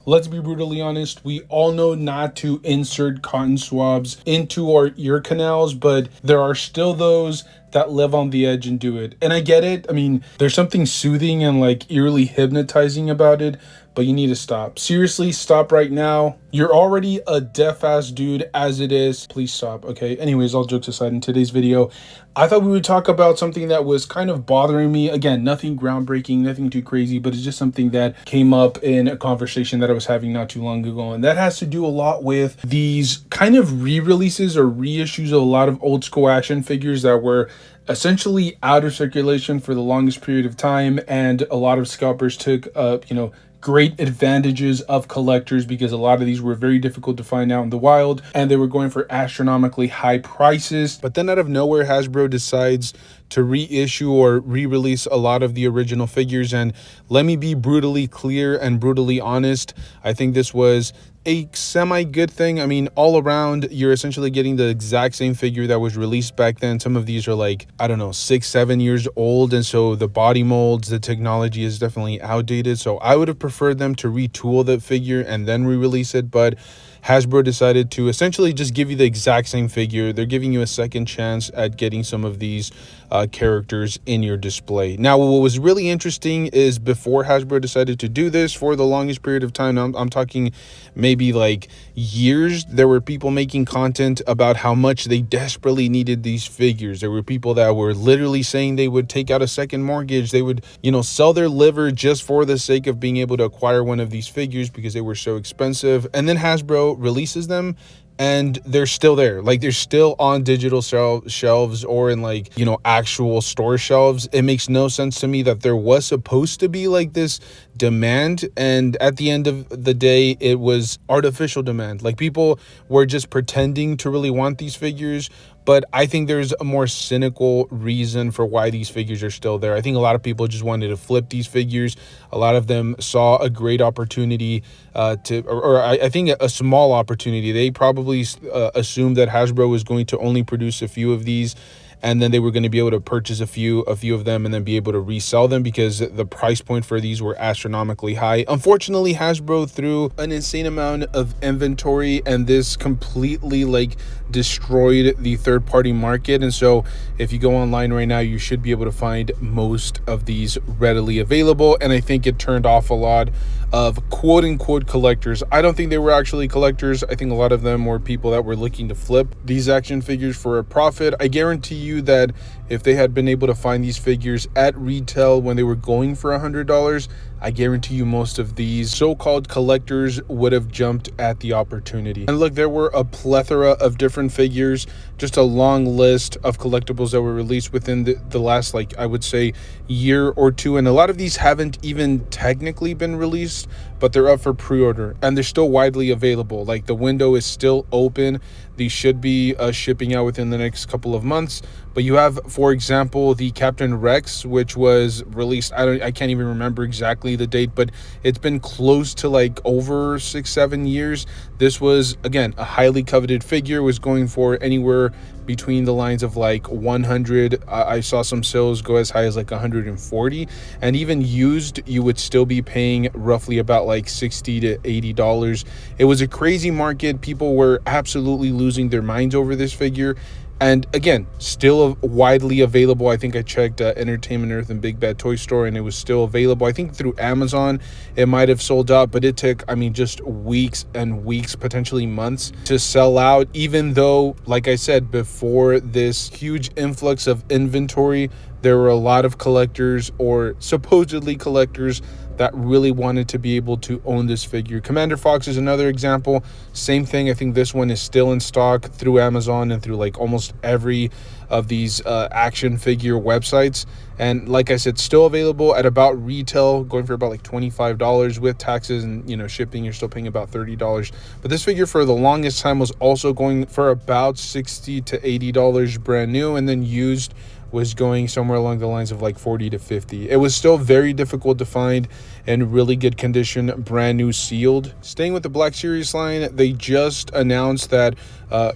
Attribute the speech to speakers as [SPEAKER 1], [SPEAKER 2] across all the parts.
[SPEAKER 1] let's be brutally honest, we all know not to insert cotton swabs into our ear canals, but there are still those that live on the edge and do it. And I get it. I mean, there's something soothing and like eerily hypnotizing about it, but you need to stop. Seriously, stop right now. You're already a deaf ass dude as it is. Please stop, okay? Anyways, all jokes aside, in today's video, I thought we would talk about something that was kind of bothering me. Again, nothing groundbreaking, nothing too crazy, but it's just something that came up in a conversation that I was having not too long ago. And that has to do a lot with these kind of re-releases or reissues of a lot of old school action figures that were essentially out of circulation for the longest period of time. And a lot of scalpers took, great advantages of collectors because a lot of these were very difficult to find out in the wild and they were going for astronomically high prices. But then out of nowhere, Hasbro decides to reissue or re-release a lot of the original figures. And let me be brutally clear and brutally honest, I think this was a semi-good thing. I mean, all around, you're essentially getting the exact same figure that was released back then. Some of these are like, I don't know, 6-7 years old, and so the body molds, the technology is definitely outdated. So I would have preferred them to retool the figure and then re-release it, but Hasbro decided to essentially just give you the exact same figure. They're giving you a second chance at getting some of these characters in your display. Now, what was really interesting is before Hasbro decided to do this for the longest period of time, I'm talking maybe like years, there were people making content about how much they desperately needed these figures. There were people that were literally saying they would take out a second mortgage. They would, sell their liver just for the sake of being able to acquire one of these figures because they were so expensive. And then Hasbro releases them and they're still there. Like, they're still on digital shelves or in like, actual store shelves. It makes no sense to me that there was supposed to be like this demand, and at the end of the day, it was artificial demand. Like, people were just pretending to really want these figures. But I think there's a more cynical reason for why these figures are still there. I think a lot of people just wanted to flip these figures. A lot of them saw a great opportunity I think a small opportunity. They probably assumed that Hasbro was going to only produce a few of these, and then they were going to be able to purchase a few of them and then be able to resell them because the price point for these were astronomically high. Unfortunately, Hasbro threw an insane amount of inventory, and this completely destroyed the third-party market. And so if you go online right now, you should be able to find most of these readily available. And I think it turned off a lot of quote-unquote collectors. I don't think they were actually collectors. I think a lot of them were people that were looking to flip these action figures for a profit. I guarantee you that if they had been able to find these figures at retail when they were going for $100, I guarantee you most of these so-called collectors would have jumped at the opportunity. And look, there were a plethora of different figures, just a long list of collectibles that were released within the last, I would say, year or two. And a lot of these haven't even technically been released, but they're up for pre-order and they're still widely available. Like, the window is still open. These should be shipping out within the next couple of months. But you have, for example, the Captain Rex, which was released, I can't even remember exactly the date, but it's been close to over 6-7 years. This was, again, a highly coveted figure, was going for anywhere between the lines of 100. I saw some sales go as high as 140, and even used, you would still be paying roughly about $60 to $80. It was a crazy market. People were absolutely losing their minds over this figure. And again, still widely available. I think I checked Entertainment Earth and Big Bad Toy Store, and it was still available. I think through Amazon it might have sold out, but it took, just weeks and weeks, potentially months, to sell out, even though, like I said, before this huge influx of inventory, there were a lot of collectors, or supposedly collectors, that really wanted to be able to own this figure. Commander Fox is another example. Same thing. I think this one is still in stock through Amazon and through almost every of these action figure websites. And like I said, still available at about retail, going for about $25 with taxes and shipping. You're still paying about $30. But this figure for the longest time was also going for about $60 to $80 brand new, and then used was going somewhere along the lines of like 40 to 50. It was still very difficult to find in really good condition, brand new sealed. Staying with the Black Series line, they just announced that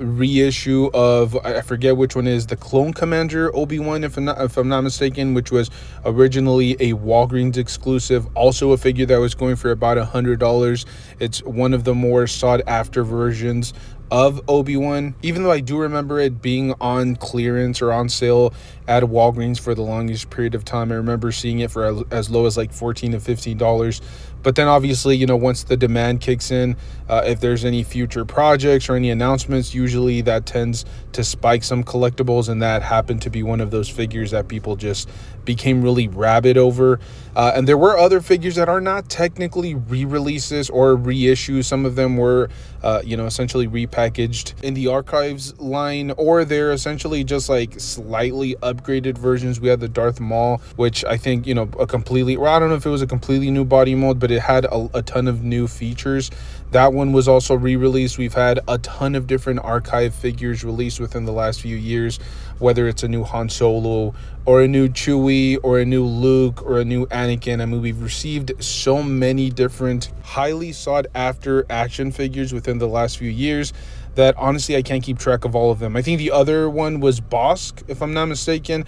[SPEAKER 1] reissue of, I forget which one is, the Clone Commander Obi-Wan, if I'm not mistaken, which was originally a Walgreens exclusive, also a figure that was going for about $100. It's one of the more sought after versions of Obi-Wan, even though I do remember it being on clearance or on sale at Walgreens for the longest period of time. I remember seeing it for as low as like $14 to $15. But then obviously, once the demand kicks in, if there's any future projects or any announcements, usually that tends to spike some collectibles, and that happened to be one of those figures that people just became really rabid over. And there were other figures that are not technically re-releases or reissues. Some of them were, essentially repackaged in the archives line, or they're essentially just like slightly upgraded versions. We had the Darth Maul, which I think, I don't know if it was a completely new body mold, but it had a ton of new features. That one was also re-released. We've had a ton of different archive figures released within the last few years, whether it's a new Han Solo or a new Chewie or a new Luke or a new Anakin. I mean, we've received so many different highly sought after action figures within the last few years that honestly I can't keep track of all of them. I think the other one was Bosk, if I'm not mistaken,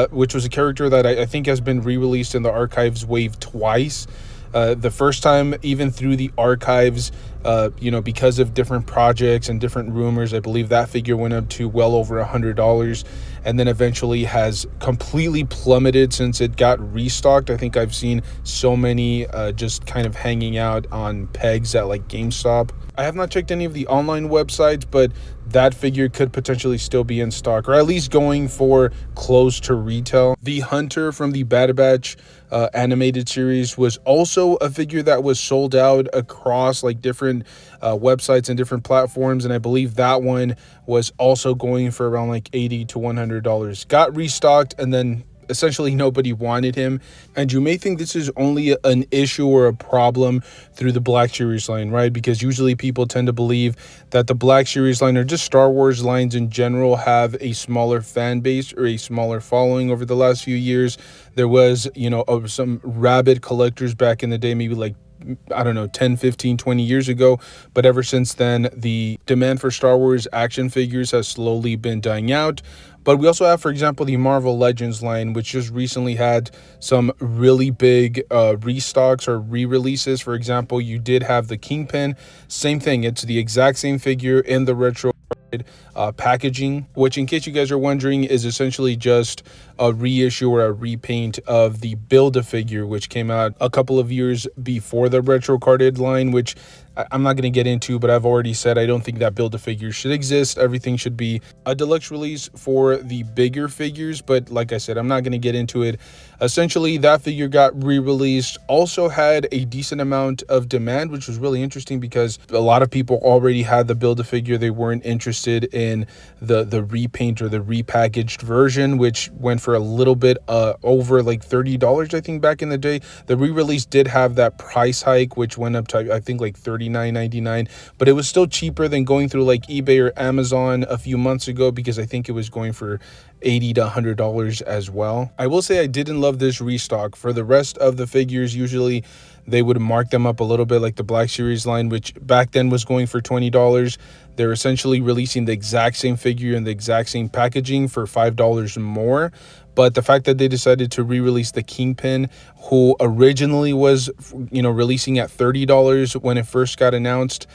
[SPEAKER 1] which was a character that I think has been re-released in the archives wave twice. The first time, even through the archives, because of different projects and different rumors, I believe that figure went up to well over $100, and then eventually has completely plummeted since it got restocked. I think I've seen so many just kind of hanging out on pegs at like GameStop. I have not checked any of the online websites, but that figure could potentially still be in stock, or at least going for close to retail. The Hunter from the Bad Batch animated series was also a figure that was sold out across like different websites and different platforms, and I believe that one was also going for around like $80 to $100. Got restocked, and then essentially nobody wanted him. And you may think this is only an issue or a problem through the Black Series line, right? Because usually people tend to believe that the Black Series line, or just Star Wars lines in general, have a smaller fan base or a smaller following over the last few years. There was, some rabid collectors back in the day, maybe like, I don't know, 10, 15, 20 years ago. But ever since then, the demand for Star Wars action figures has slowly been dying out. But we also have, for example, the Marvel Legends line, which just recently had some really big restocks or re-releases. For example, you did have the Kingpin. Same thing. It's the exact same figure in the retro packaging, which, in case you guys are wondering, is essentially just a reissue or a repaint of the Build-A-Figure, which came out a couple of years before the retro carded line, which I'm not going to get into, but I've already said I don't think that Build-A-Figure should exist. Everything should be a deluxe release for the bigger figures, but like I said, I'm not going to get into it. Essentially, that figure got re-released, also had a decent amount of demand, which was really interesting because a lot of people already had the Build-A-Figure. They weren't interested in the repaint or the repackaged version, which went for a little bit over like $30, I think, back in the day. The re-release did have that price hike, which went up to, I think, like $39.99, but it was still cheaper than going through like eBay or Amazon a few months ago, because I think it was going for $80 to $100 as well. I will say I didn't love this restock. For the rest of the figures, usually they would mark them up a little bit, like the Black Series line, which back then was going for $20. They're essentially releasing the exact same figure in the exact same packaging for $5 more. But the fact that they decided to re-release the Kingpin, who originally was, releasing at $30 when it first got announced,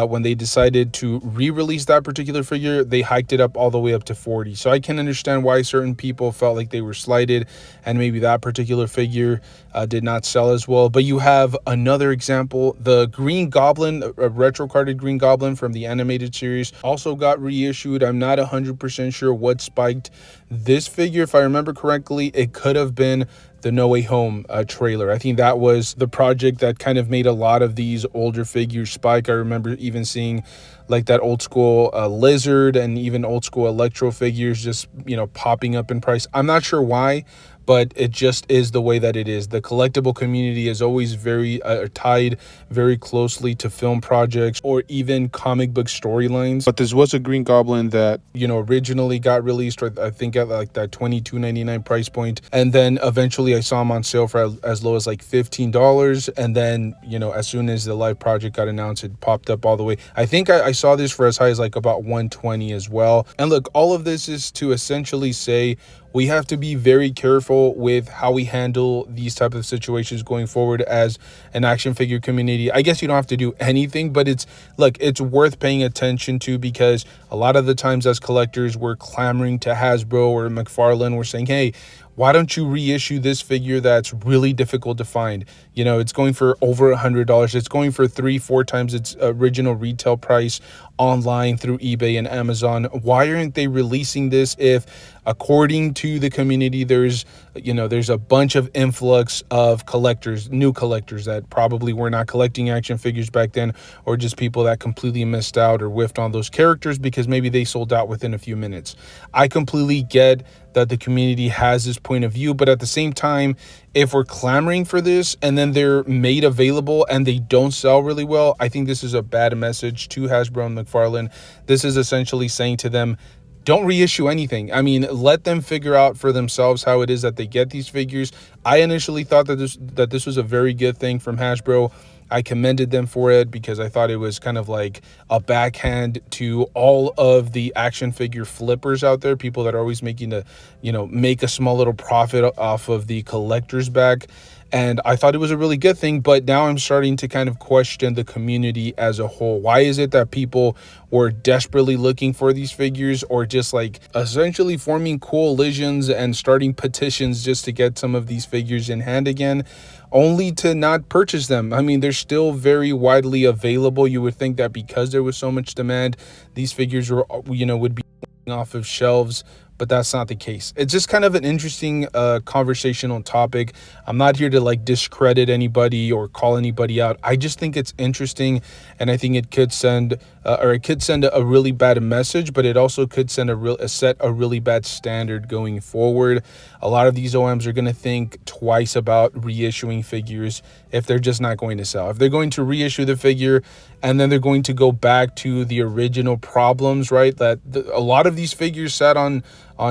[SPEAKER 1] when they decided to re-release that particular figure, they hiked it up all the way up to $40. So I can understand why certain people felt like they were slighted, and maybe that particular figure did not sell as well. But you have another example, the Green Goblin, a retro carded Green Goblin from the animated series, also got reissued. I'm not 100% sure what spiked this figure. If I remember correctly, it could have been the No Way Home trailer. I think that was the project that kind of made a lot of these older figures spike. I remember even seeing like that old school Lizard and even old school Electro figures just, popping up in price. I'm not sure why, but it just is the way that it is. The collectible community is always very tied very closely to film projects or even comic book storylines. But this was a Green Goblin that, you know, originally got released, I think at like that $22.99 price point, and then eventually I saw them on sale for as low as like $15, and then, you know, as soon as the live project got announced, it popped up all the way. I think I saw this for as high as like about 120 as well. And look, all of this is to essentially say we have to be very careful with how we handle these type of situations going forward as an action figure community. I guess you don't have to do anything, but it's worth paying attention to, because a lot of the times as collectors, we're clamoring to Hasbro or McFarlane. We're saying, hey, why don't you reissue this figure that's really difficult to find? You know, it's going for over $100. It's going for 3-4 times its original retail price online through eBay and Amazon. Why aren't they releasing this if, according to the community, there's a bunch of influx of collectors, new collectors that probably were not collecting action figures back then, or just people that completely missed out or whiffed on those characters because maybe they sold out within a few minutes. I completely get that the community has this point of view, but at the same time, if we're clamoring for this and then they're made available and they don't sell really well, I think this is a bad message to Hasbro and McFarlane. This is essentially saying to them, don't reissue anything. I mean, let them figure out for themselves how it is that they get these figures. I initially thought that this was a very good thing from Hasbro. I commended them for it because I thought it was kind of like a backhand to all of the action figure flippers out there, people that are always making make a small little profit off of the collector's bag. And I thought it was a really good thing, but now I'm starting to kind of question the community as a whole. Why is it that people were desperately looking for these figures, or just like essentially forming coalitions and starting petitions just to get some of these figures in hand again, only to not purchase them? I mean, they're still very widely available. You would think that because there was so much demand, these figures were, would be off of shelves, but that's not the case. It's just kind of an interesting conversational topic. I'm not here to like discredit anybody or call anybody out. I just think it's interesting, and I think it could send a really bad message, but it also could set a really bad standard going forward. A lot of these OMs are going to think twice about reissuing figures if they're just not going to sell. If they're going to reissue the figure and then they're going to go back to the original problems, right? A lot of these figures sat on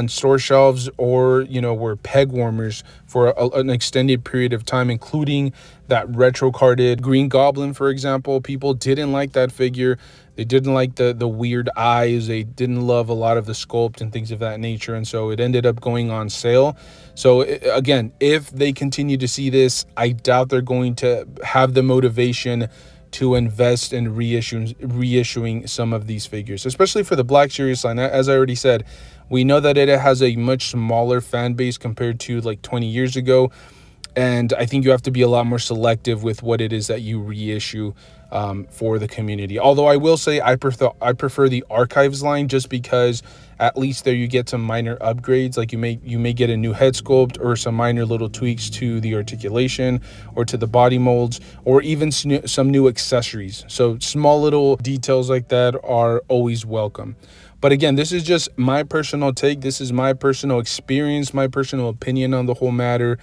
[SPEAKER 1] store shelves or, were peg warmers for an extended period of time, including that retro carded Green Goblin, for example. People didn't like that figure. They didn't like the weird eyes. They didn't love a lot of the sculpt and things of that nature. And so it ended up going on sale. So again, if they continue to see this, I doubt they're going to have the motivation to invest in reissuing some of these figures, especially for the Black Series line. As I already said, we know that it has a much smaller fan base compared to like 20 years ago. And I think you have to be a lot more selective with what it is that you reissue for the community. Although I will say I prefer the Archives line, just because at least there you get some minor upgrades. Like you may get a new head sculpt or some minor little tweaks to the articulation or to the body molds, or even some new accessories. So small little details like that are always welcome. But again, this is just my personal take. This is my personal experience, my personal opinion on the whole matter.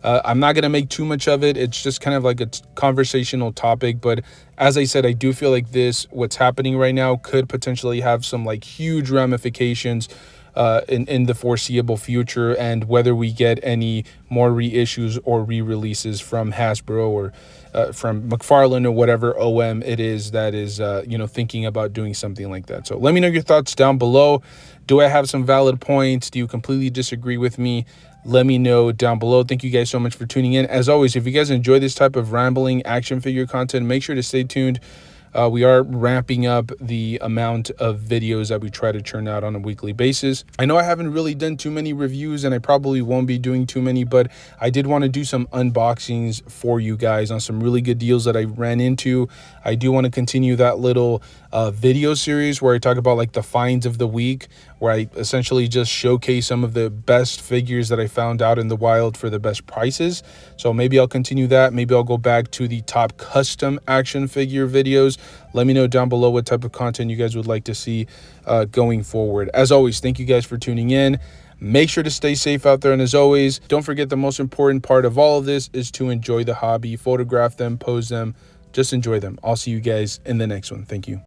[SPEAKER 1] I'm not going to make too much of it. It's just kind of like a conversational topic. But as I said, I do feel like what's happening right now could potentially have some like huge ramifications in the foreseeable future, and whether we get any more reissues or re-releases from Hasbro or from McFarlane or whatever OM it is that is thinking about doing something like that. So let me know your thoughts down below. Do I have some valid points? Do you completely disagree with me? Let me know down below. Thank you guys so much for tuning in. As always, if you guys enjoy this type of rambling action figure content, make sure to stay tuned. We are ramping up the amount of videos that we try to churn out on a weekly basis. I know I haven't really done too many reviews, and I probably won't be doing too many, but I did want to do some unboxings for you guys on some really good deals that I ran into. I do want to continue that little video series where I talk about like the finds of the week, where I essentially just showcase some of the best figures that I found out in the wild for the best prices. So maybe I'll continue that. Maybe I'll go back to the top custom action figure videos. Let me know down below what type of content you guys would like to see going forward. As always, thank you guys for tuning in. Make sure to stay safe out there. And as always, don't forget the most important part of all of this is to enjoy the hobby. Photograph them, pose them, just enjoy them. I'll see you guys in the next one. Thank you.